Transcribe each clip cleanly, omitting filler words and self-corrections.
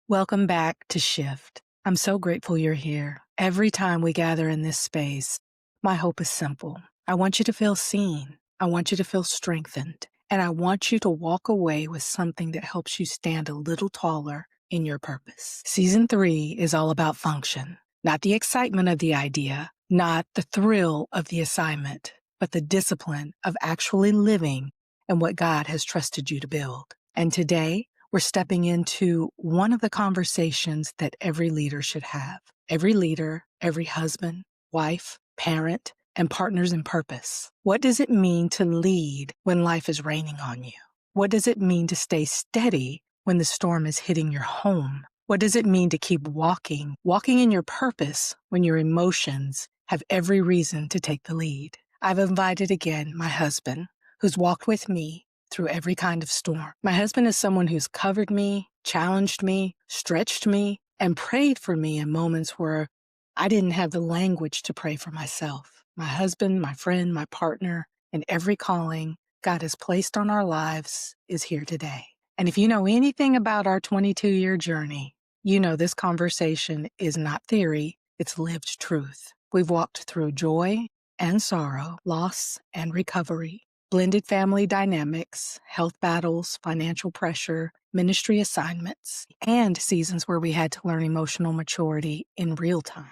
Welcome back to Shift. I'm so grateful you're here. Every time we gather in this space, my hope is simple. I want you to feel seen. I want you to feel strengthened. And I want you to walk away with something that helps you stand a little taller in your purpose. Season 3 is all about function, not the excitement of the idea, not the thrill of the assignment, but the discipline of actually living in what God has trusted you to build. And today, we're stepping into one of the conversations that every leader should have. Every leader, every husband, wife, parent, and partners in purpose. What does it mean to lead when life is raining on you? What does it mean to stay steady when the storm is hitting your home? What does it mean to keep walking in your purpose when your emotions have every reason to take the lead? I've invited again my husband, who's walked with me through every kind of storm. My husband is someone who's covered me, challenged me, stretched me, and prayed for me in moments where I didn't have the language to pray for myself. My husband, my friend, my partner, and every calling God has placed on our lives is here today. And if you know anything about our 22-year journey, you know this conversation is not theory, it's lived truth. We've walked through joy and sorrow, loss and recovery, blended family dynamics, health battles, financial pressure, ministry assignments, and seasons where we had to learn emotional maturity in real time.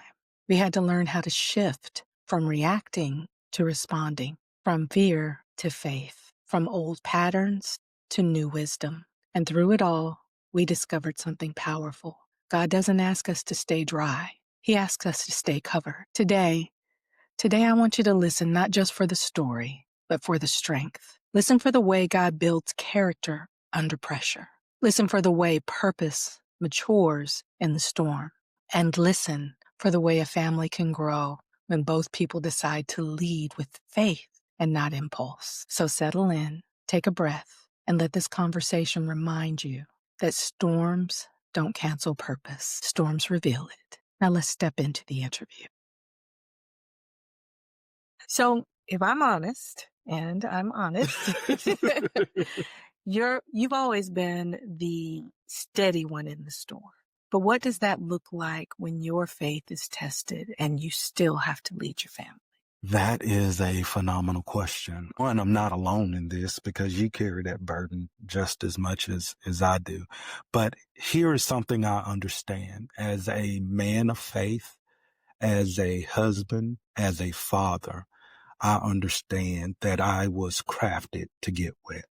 We had to learn how to shift from reacting to responding, from fear to faith, from old patterns to new wisdom. And through it all, we discovered something powerful. God doesn't ask us to stay dry. He asks us to stay covered. Today I want you to listen not just for the story, but for the strength. Listen for the way God builds character under pressure. Listen for the way purpose matures in the storm. And listen for the way a family can grow when both people decide to lead with faith and not impulse. So settle in, take a breath, and let this conversation remind you that storms don't cancel purpose. Storms reveal it. Now let's step into the interview. So if I'm honest, and I'm honest, you've always been the steady one in the storm. But what does that look like when your faith is tested and you still have to lead your family? That is a phenomenal question. And I'm not alone in this because you carry that burden just as much as I do. But here is something I understand as a man of faith, as a husband, as a father. I understand that I was crafted to get wet.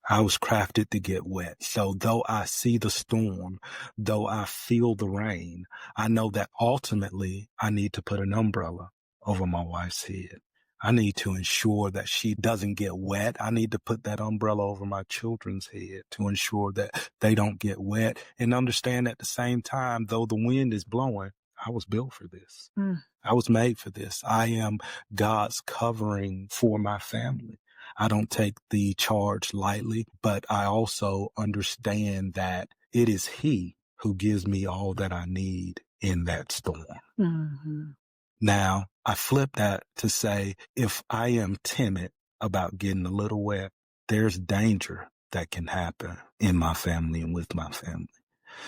I was crafted to get wet. So though I see the storm, though I feel the rain, I know that ultimately I need to put an umbrella over my wife's head. I need to ensure that she doesn't get wet. I need to put that umbrella over my children's head to ensure that they don't get wet, and understand at the same time, though the wind is blowing, I was built for this. I was made for this. I am God's covering for my family. I don't take the charge lightly, but I also understand that it is He who gives me all that I need in that storm. Mm-hmm. Now, I flip that to say, if I am timid about getting a little wet, there's danger that can happen in my family and with my family.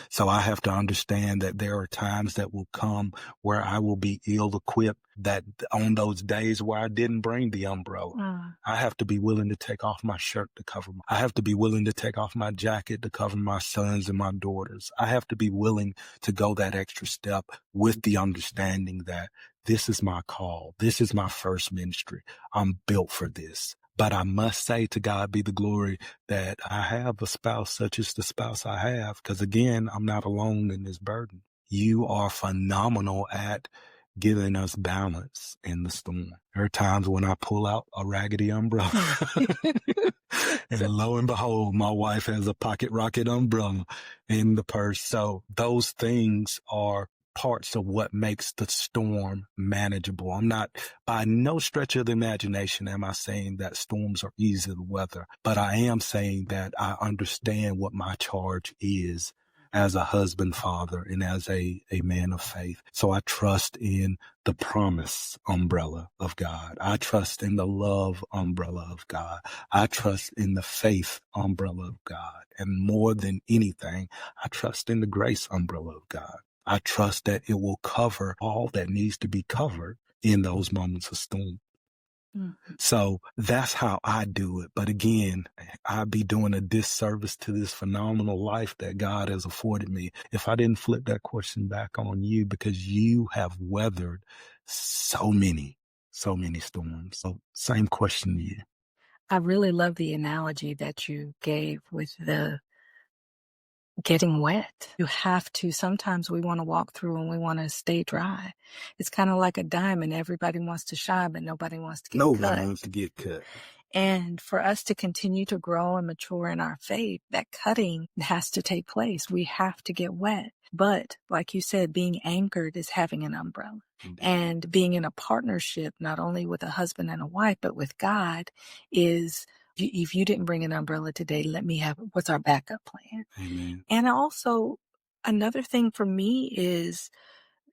So I have to understand that there are times that will come where I will be ill-equipped, that on those days where I didn't bring the umbrella, I have to be willing to take off my shirt to cover I have to be willing to take off my jacket to cover my sons and my daughters. I have to be willing to go that extra step with the understanding that this is my call. This is my first ministry. I'm built for this. But I must say, to God be the glory, that I have a spouse such as the spouse I have, because again, I'm not alone in this burden. You are phenomenal at giving us balance in the storm. There are times when I pull out a raggedy umbrella and lo and behold, my wife has a pocket rocket umbrella in the purse. So those things are parts of what makes the storm manageable. I'm not, by no stretch of the imagination am I saying that storms are easy to weather, but I am saying that I understand what my charge is as a husband, father, and as a man of faith. So I trust in the promise umbrella of God. I trust in the love umbrella of God. I trust in the faith umbrella of God. And more than anything, I trust in the grace umbrella of God. I trust that it will cover all that needs to be covered in those moments of storm. So that's how I do it. But again, I'd be doing a disservice to this phenomenal life that God has afforded me if I didn't flip that question back on you, because you have weathered so many storms. So same question to you. I really love the analogy that you gave with the getting wet. You have to, sometimes we want to walk through and we want to stay dry. It's kind of like a diamond. Everybody wants to shine, but nobody wants to get Nobody cut. wants to get cut. And for us to continue to grow and mature in our faith, that cutting has to take place. We have to get wet. But like you said, being anchored is having an umbrella. And being in a partnership, not only with a husband and a wife, but with God, is if you didn't bring an umbrella today, let me have, what's our backup plan? Amen. And also, another thing for me is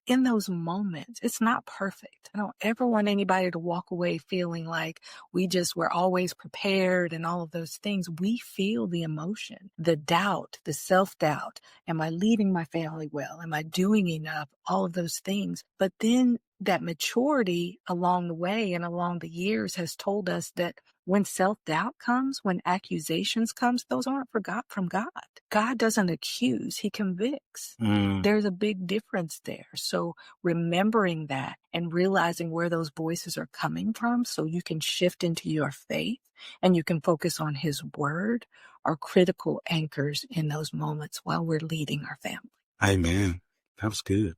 in those moments, it's not perfect. I don't ever want anybody to walk away feeling like we just were always prepared and all of those things. We feel the emotion, the doubt, the self-doubt. Am I leading my family well? Am I doing enough? All of those things. But then that maturity along the way and along the years has told us that when self-doubt comes, when accusations comes, those aren't from God. God doesn't accuse, he convicts. There's a big difference there. So remembering that and realizing where those voices are coming from so you can shift into your faith and you can focus on his word are critical anchors in those moments while we're leading our family. Amen. That was good.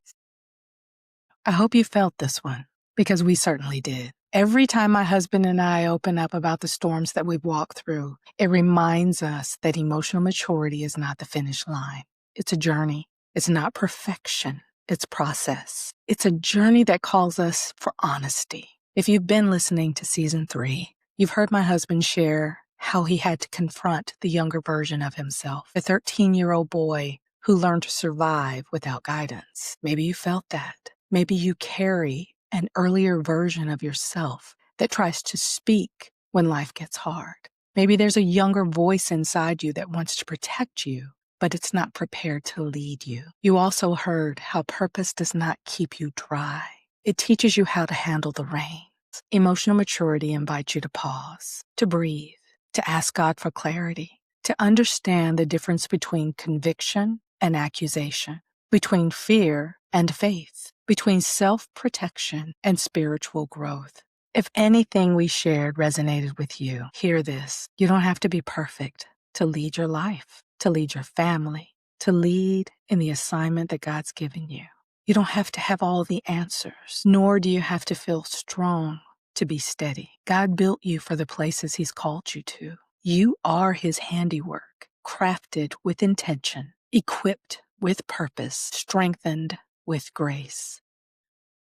I hope you felt this one, because we certainly did. Every time my husband and I open up about the storms that we've walked through, it reminds us that emotional maturity is not the finish line. It's a journey. It's not perfection. It's process. It's a journey that calls us for honesty. If you've been listening to season 3, you've heard my husband share how he had to confront the younger version of himself, a 13-year-old boy who learned to survive without guidance. Maybe you felt that. Maybe you carry an earlier version of yourself that tries to speak when life gets hard. Maybe there's a younger voice inside you that wants to protect you, but it's not prepared to lead you. You also heard how purpose does not keep you dry. It teaches you how to handle the rains. Emotional maturity invites you to pause, to breathe, to ask God for clarity, to understand the difference between conviction and accusation, between fear and faith, between self-protection and spiritual growth. If anything we shared resonated with you, hear this. You don't have to be perfect to lead your life, to lead your family, to lead in the assignment that God's given you. You don't have to have all the answers, nor do you have to feel strong to be steady. God built you for the places he's called you to. You are his handiwork, crafted with intention, equipped with purpose, strengthened with grace.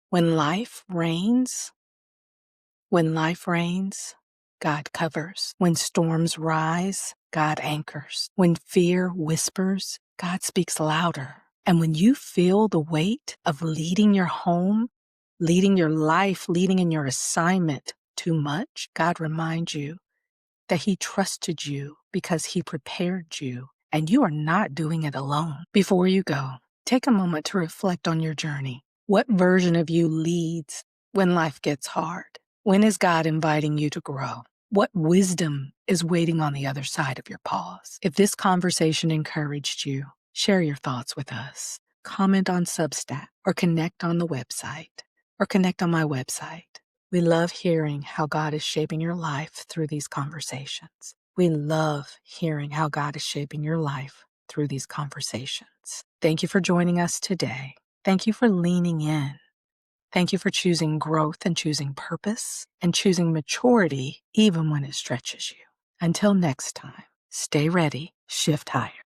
When life rains, God covers. When storms rise, God anchors. When fear whispers, God speaks louder. And when you feel the weight of leading your home, leading your life, leading in your assignment too much, God reminds you that he trusted you because he prepared you, and you are not doing it alone. Before you go, take a moment to reflect on your journey. What version of you leads when life gets hard? When is God inviting you to grow? What wisdom is waiting on the other side of your pause? If this conversation encouraged you, share your thoughts with us. Comment on Substack or connect on the website or connect on my website. We love hearing how God is shaping your life through these conversations. We love hearing how God is shaping your life through these conversations. Thank you for joining us today. Thank you for leaning in. Thank you for choosing growth and choosing purpose and choosing maturity even when it stretches you. Until next time, stay ready, shift higher.